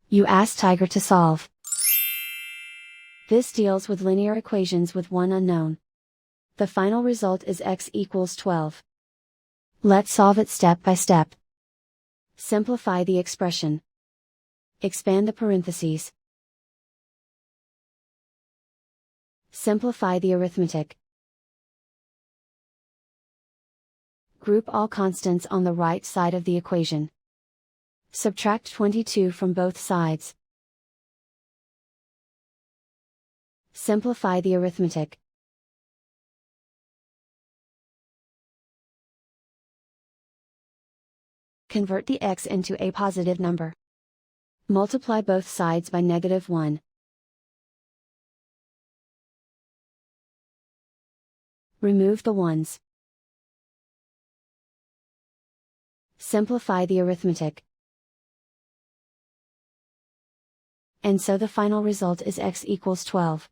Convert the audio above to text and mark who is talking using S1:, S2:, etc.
S1: You ask Tiger to solve. This deals with linear equations with one unknown. The final result is x equals 12. Let's solve it step by step. Simplify the expression. Expand the parentheses. Simplify the arithmetic. Group all constants on the right side of the equation. Subtract 22 from both sides. Simplify the arithmetic. Convert the x into a positive number. Multiply both sides by -1. Remove the ones. Simplify the arithmetic. And so the final result is x equals 12.